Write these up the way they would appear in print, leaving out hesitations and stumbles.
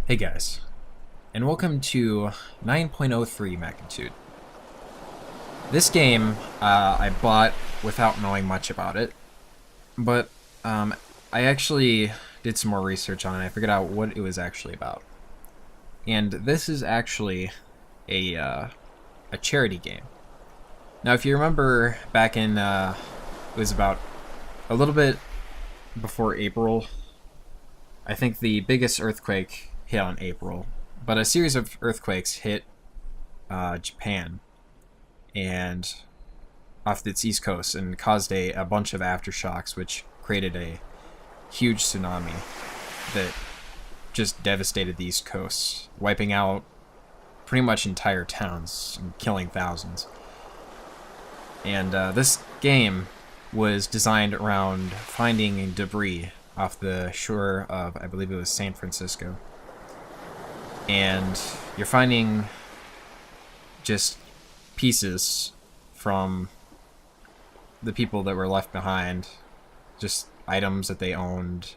Hey guys, and welcome to 9.03 Magnitude. This game I bought without knowing much about it, but I actually did some more research on it. I figured out what it was actually about. And this is actually a charity game. Now, if you remember back in, it was about a little bit before April. I think the biggest earthquake hit on April, but a series of earthquakes hit Japan and off its east coast and caused a bunch of aftershocks, which created a huge tsunami that just devastated the east coast, wiping out pretty much entire towns and killing thousands. And this game was designed around finding debris off the shore of, I believe it was San Francisco. And you're finding just pieces from the people that were left behind, just items that they owned,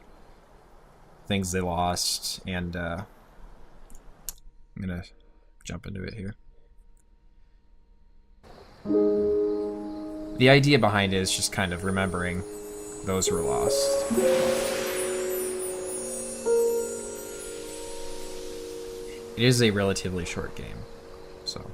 things they lost, and I'm gonna jump into it here. The idea behind it is just kind of remembering those who were lost. It is a relatively short game, so.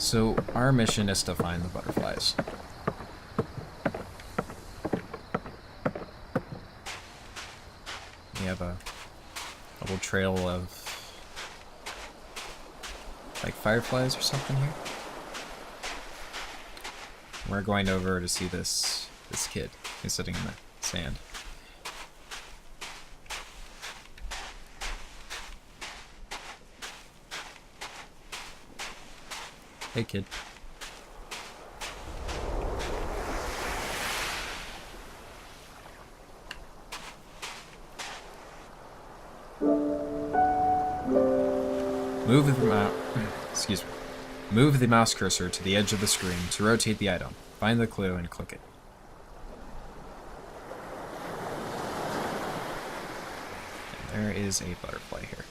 So our mission is to find the butterflies. We have a little trail of like fireflies or something here. We're going over to see this kid who's sitting in the sand. Hey, kid. Move the mouse cursor to the edge of the screen to rotate the item. Find the clue and click it. And there is a butterfly here.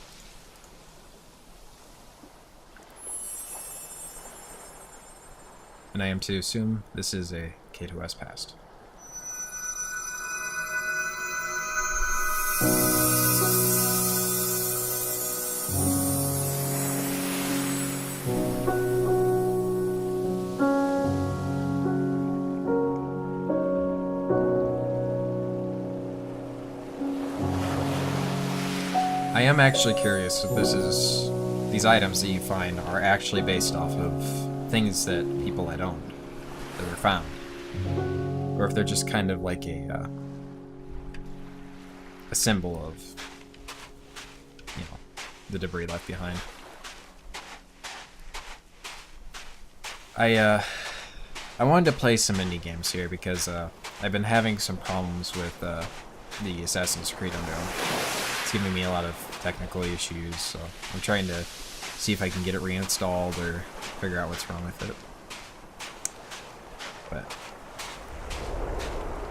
And I am to assume this is a kid who has passed. I am actually curious if these items that you find are actually based off of things that people had owned that were found, or if they're just kind of like a symbol of, you know, the debris left behind. I wanted to play some indie games here because I've been having some problems with the Assassin's Creed Unknown. It's giving me a lot of technical issues, so I'm trying to see if I can get it reinstalled or figure out what's wrong with it. But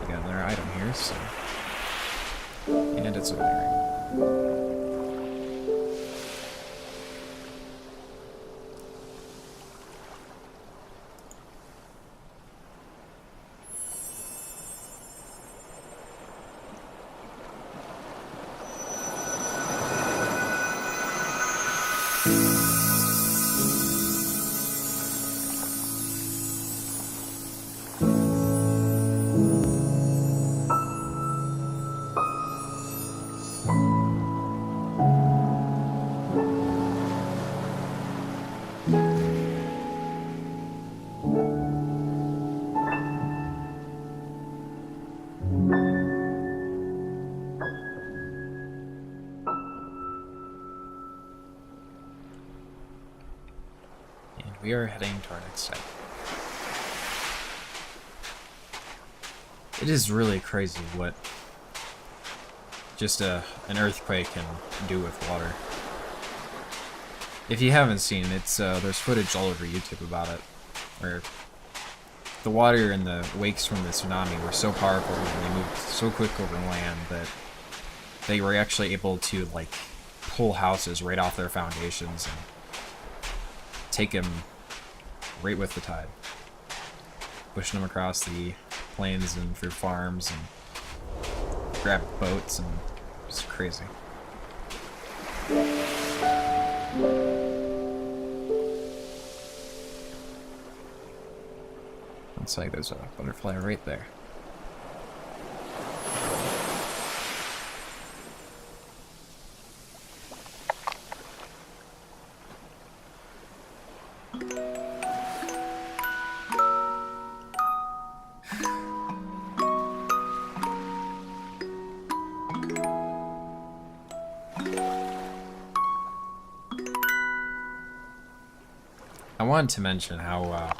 we got another item here, so, and it's over there. we are heading to our next site. It is really crazy what just an earthquake can do with water. If you haven't seen it, there's footage all over YouTube about it, where the water and the wakes from the tsunami were so powerful and they moved so quick over land that they were actually able to, like, pull houses right off their foundations and take them right with the tide, pushing them across the plains and through farms and grab boats, and it's crazy. Looks like there's a butterfly right there. I wanted to mention how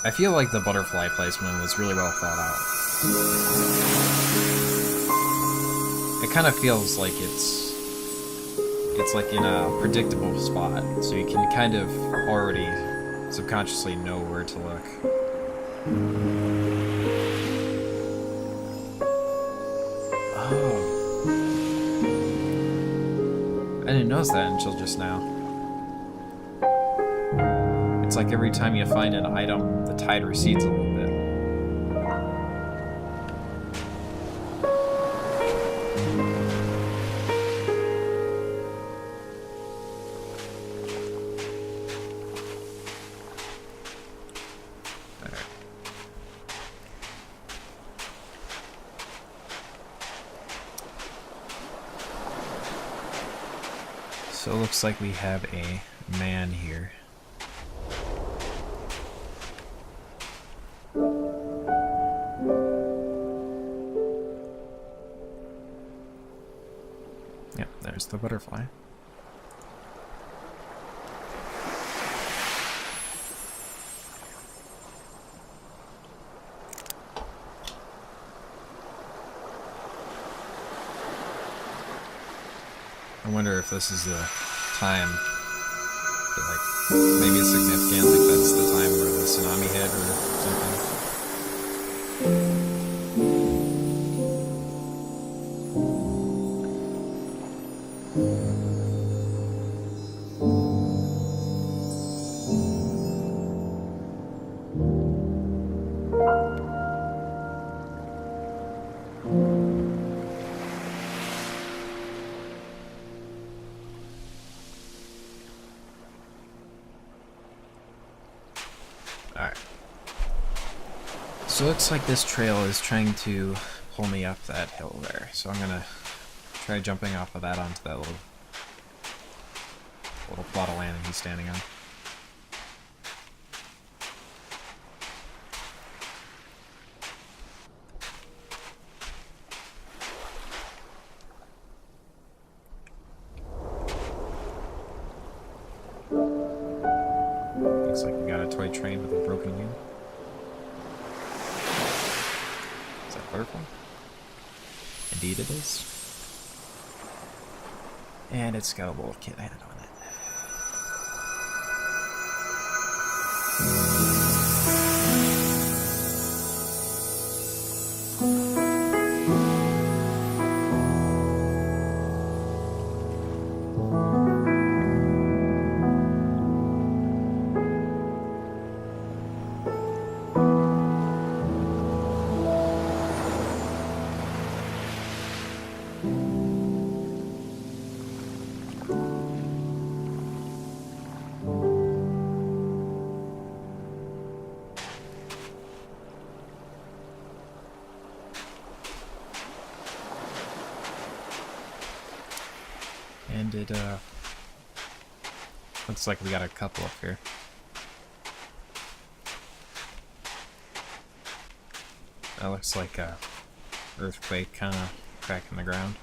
I feel like the butterfly placement was really well thought out. It kind of feels like it's like in a predictable spot, so you can kind of already subconsciously know where to look. Oh. I didn't notice that until just now. It's like every time you find an item, the tide recedes a little bit. Alright. So it looks like we have a man here. Yep, there's the butterfly. I wonder if this is the time that, like, maybe it's significant, like that's the time where the tsunami hit or something. Alright. So it looks like this trail is trying to pull me up that hill there. So I'm gonna try jumping off of that onto that little plot of land that he's standing on. Looks like we got a toy train with a broken wheel. Is that purple? Indeed it is. And it's got a little kit head on it. And it looks like we got a couple up here. That looks like a earthquake kind of cracking the ground.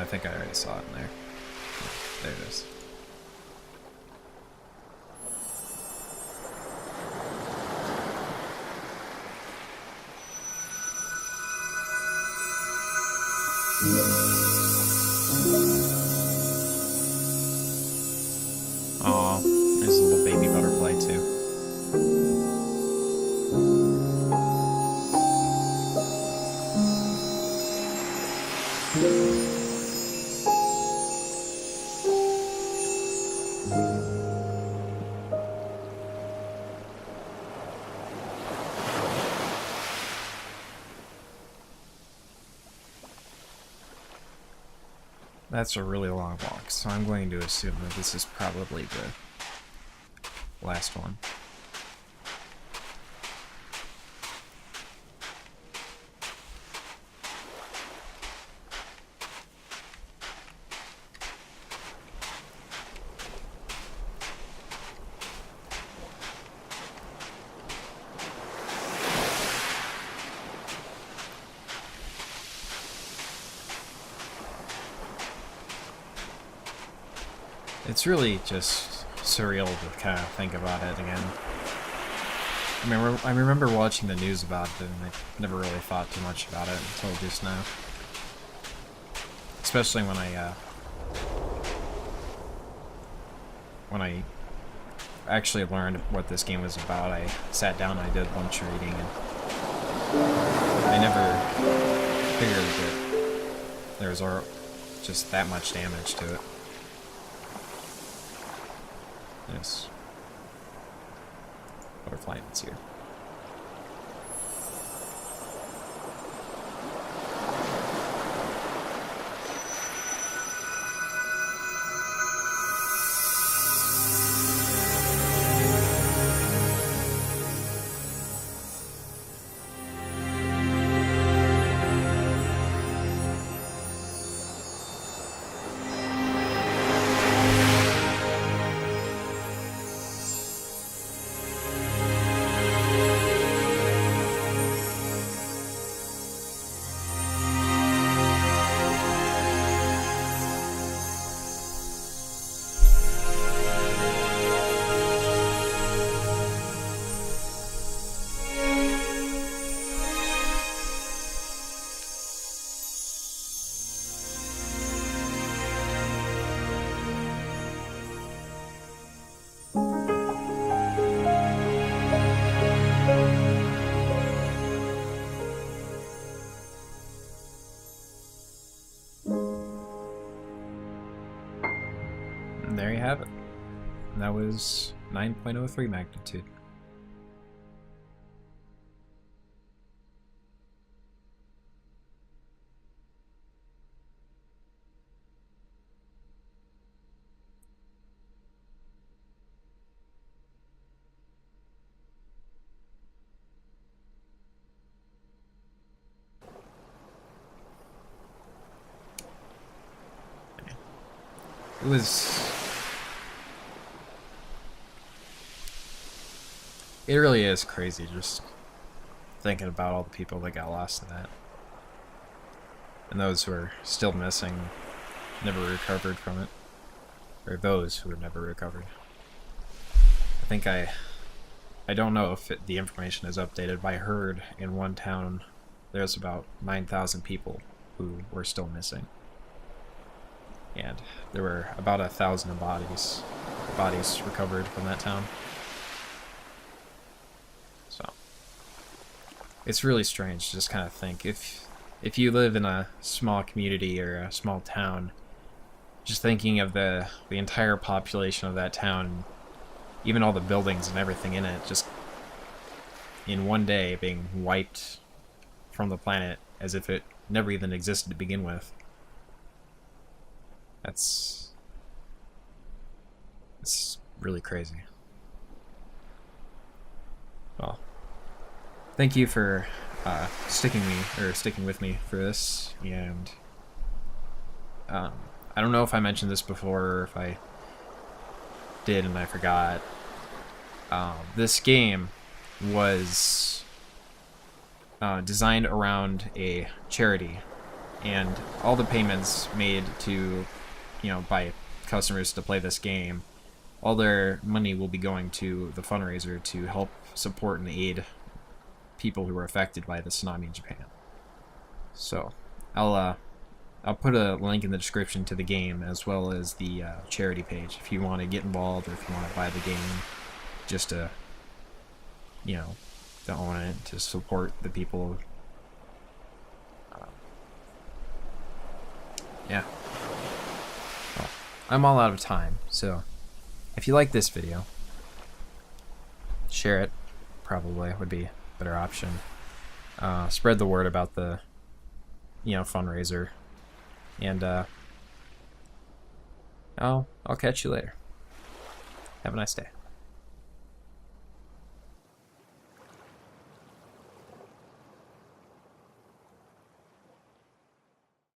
think I already saw it in there. There it is. Aw, there's a little baby butterfly too. That's a really long walk, so I'm going to assume that this is probably the last one. It's really just surreal to kind of think about it again. I remember watching the news about it, and I never really thought too much about it until just now. Especially when I actually learned what this game was about. I sat down and I did a bunch of reading, and I never figured that there was just that much damage to it. Yes. Butterfly that's here. And there you have it. And that was 9.03 magnitude. It really is crazy just thinking about all the people that got lost in that. And those who are still missing, never recovered from it. Or those who were never recovered. I don't know if the information is updated, but I heard in one town there's about 9,000 people who were still missing. And there were about 1,000 bodies recovered from that town. So it's really strange to just kind of think, if you live in a small community or a small town, just thinking of the entire population of that town, even all the buildings and everything in it, just in one day being wiped from the planet as if it never even existed to begin with. It's really crazy. Well, thank you for sticking with me for this, and I don't know if I mentioned this before or if I did and I forgot. This game was designed around a charity and all the payments made to, by customers to play this game, all their money will be going to the fundraiser to help support and aid people who were affected by the tsunami in Japan. So, I'll put a link in the description to the game as well as the charity page if you want to get involved or if you want to buy the game just to, to own it, to support the people. Yeah. Well, I'm all out of time, so if you like this video, share it. Probably would be a better option. Spread the word about the, fundraiser. And I'll catch you later. Have a nice day.